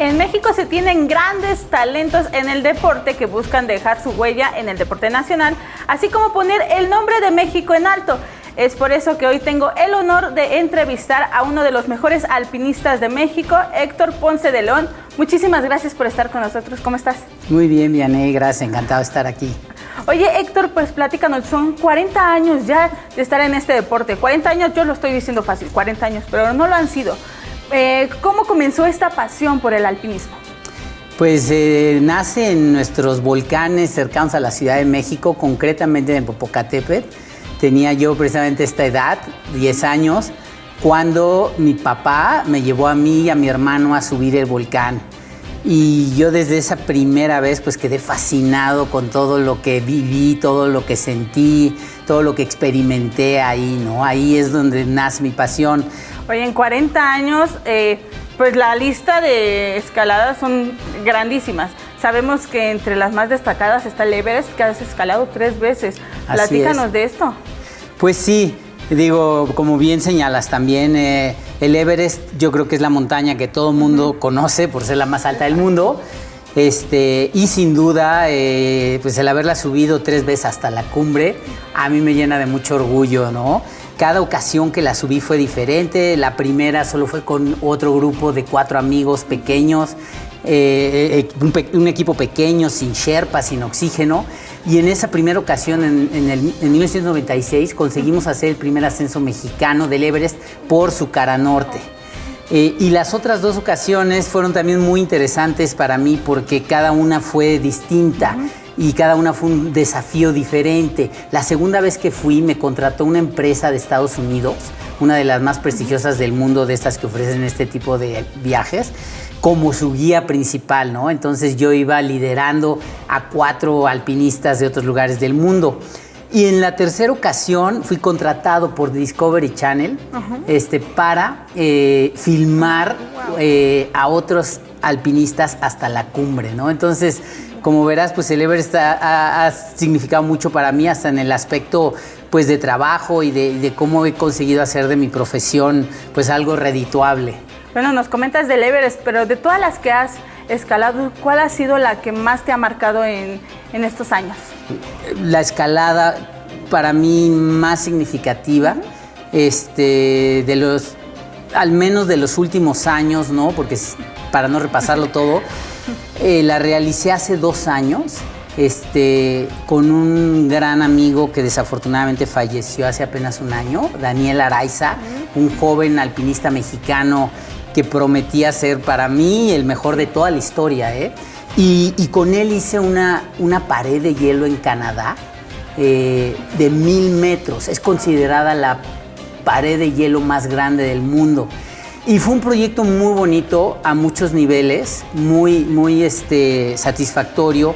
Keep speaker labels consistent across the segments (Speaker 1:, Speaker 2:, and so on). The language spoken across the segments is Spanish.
Speaker 1: En México se tienen grandes talentos en el deporte que buscan dejar su huella en el deporte nacional, así como poner el nombre de México en alto. Es por eso que hoy tengo el honor de entrevistar a uno de los mejores alpinistas de México, Héctor Ponce de León. Muchísimas gracias por estar con nosotros. ¿Cómo estás?
Speaker 2: Muy bien, Vianey, gracias. Encantado de estar aquí.
Speaker 1: Oye, Héctor, pues platícanos, son 40 años ya de estar en este deporte. 40 años, yo lo estoy diciendo fácil, 40 años, pero no lo han sido. ¿Cómo comenzó esta pasión por el alpinismo?
Speaker 2: Pues nace en nuestros volcanes cercanos a la Ciudad de México, concretamente en Popocatépetl. Tenía yo precisamente esta edad, 10 años, cuando mi papá me llevó a mí y a mi hermano a subir el volcán. Y yo desde esa primera vez pues quedé fascinado con todo lo que viví, todo lo que sentí, todo lo que experimenté ahí, ¿no? Ahí es donde nace mi pasión.
Speaker 1: Oye, en 40 años, pues la lista de escaladas son grandísimas. Sabemos que entre las más destacadas está el Everest, que has escalado 3 veces. Platícanos de esto. Pues
Speaker 2: sí, digo, como bien señalas también, el Everest yo creo que es la montaña que todo el mundo conoce por ser la más alta del mundo. Y sin duda, pues el haberla subido 3 veces hasta la cumbre, a mí me llena de mucho orgullo, ¿no? Cada ocasión que la subí fue diferente. La primera solo fue con otro grupo de 4 amigos pequeños, un equipo pequeño, sin sherpa, sin oxígeno. Y en esa primera ocasión, en 1996, conseguimos hacer el primer ascenso mexicano del Everest por su cara norte. Y las otras 2 ocasiones fueron también muy interesantes para mí porque cada una fue distinta. Y cada una fue un desafío diferente. La segunda vez que fui me contrató una empresa de Estados Unidos, una de las más prestigiosas del mundo, de estas que ofrecen este tipo de viajes, como su guía principal, ¿no? Entonces yo iba liderando a 4 alpinistas de otros lugares del mundo. Y en la tercera ocasión fui contratado por Discovery Channel para filmar a otros alpinistas hasta la cumbre, ¿no? Entonces, como verás, pues el Everest ha significado mucho para mí, hasta en el aspecto pues, de trabajo y de cómo he conseguido hacer de mi profesión pues, algo redituable. Bueno, nos comentas del Everest, pero de todas las que has escalado, ¿cuál ha sido la que más te ha marcado en estos años? La escalada para mí más significativa, al menos de los últimos años, ¿no? Porque para no repasarlo todo, la realicé hace 2 años con un gran amigo que desafortunadamente falleció hace apenas un año, Daniel Araiza, un joven alpinista mexicano que prometía ser para mí el mejor de toda la historia, Y con él hice una pared de hielo en Canadá de 1000 metros. Es considerada la pared de hielo más grande del mundo. Y fue un proyecto muy bonito a muchos niveles, muy satisfactorio,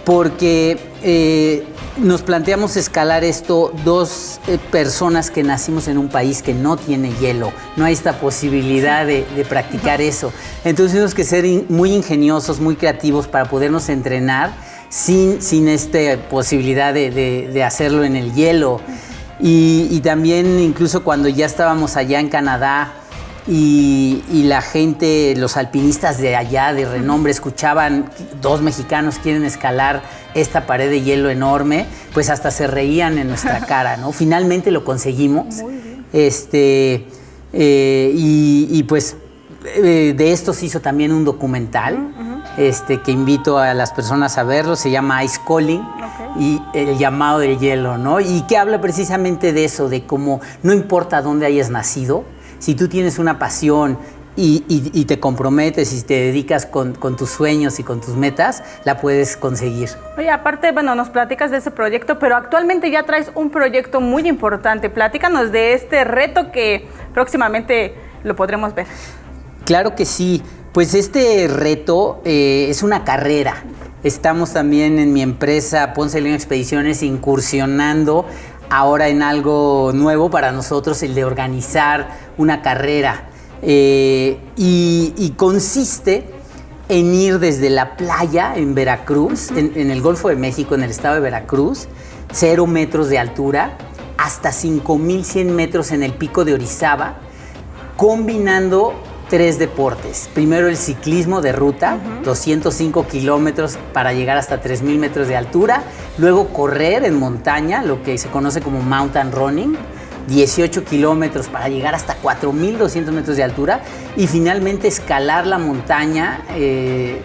Speaker 2: porque nos planteamos escalar esto 2 personas que nacimos en un país que no tiene hielo. No hay esta posibilidad de practicar eso. Entonces tuvimos que ser muy ingeniosos, muy creativos para podernos entrenar sin esta posibilidad de hacerlo en el hielo. Y también incluso cuando ya estábamos allá en Canadá, y la gente, los alpinistas de allá de renombre, escuchaban 2 mexicanos quieren escalar esta pared de hielo enorme, pues hasta se reían en nuestra cara, ¿no? Finalmente lo conseguimos. Muy bien. Pues de esto se hizo también un documental que invito a las personas a verlo, se llama Ice Calling. Y el llamado del hielo, ¿no? Y que habla precisamente de eso, de cómo no importa dónde hayas nacido, si tú tienes una pasión y te comprometes y te dedicas con tus sueños y con tus metas, la puedes conseguir. Oye, aparte, bueno, nos platicas de ese proyecto, pero actualmente ya traes un proyecto muy importante. Platícanos de este reto que próximamente lo podremos ver. Claro que sí. Pues este reto es una carrera. Estamos también en mi empresa Ponce de León Expediciones incursionando ahora en algo nuevo para nosotros, el de organizar una carrera. Y consiste en ir desde la playa en Veracruz, en el Golfo de México, en el estado de Veracruz, 0 metros de altura, hasta 5100 metros en el pico de Orizaba, combinando 3 deportes. Primero el ciclismo de ruta, 205 kilómetros para llegar hasta 3,000 metros de altura. Luego correr en montaña, lo que se conoce como mountain running, 18 kilómetros para llegar hasta 4,200 metros de altura. Y finalmente escalar la montaña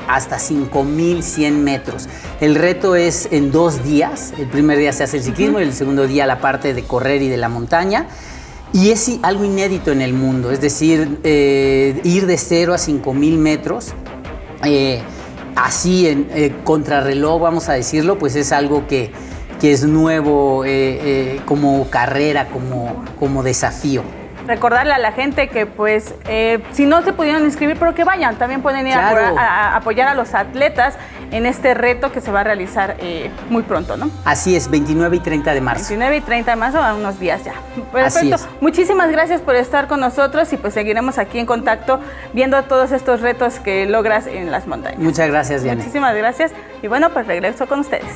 Speaker 2: hasta 5,100 metros. El reto es en 2 días. El primer día se hace el ciclismo y el segundo día la parte de correr y de la montaña. Y es algo inédito en el mundo, es decir, ir de 0 a 5,000 metros, así en contrarreloj, vamos a decirlo, pues es algo que es nuevo como carrera, como desafío.
Speaker 1: Recordarle a la gente que pues si no se pudieron inscribir, pero que vayan, también pueden ir a apoyar a los atletas en este reto que se va a realizar muy pronto, ¿no?
Speaker 2: Así es, 29 y 30 de marzo.
Speaker 1: 29 y 30 de marzo, a unos días ya.
Speaker 2: Perfecto.
Speaker 1: Así es. Muchísimas gracias por estar con nosotros y pues seguiremos aquí en contacto viendo todos estos retos que logras en las montañas.
Speaker 2: Muchas gracias, Diana.
Speaker 1: Muchísimas gracias y bueno, pues regreso con ustedes.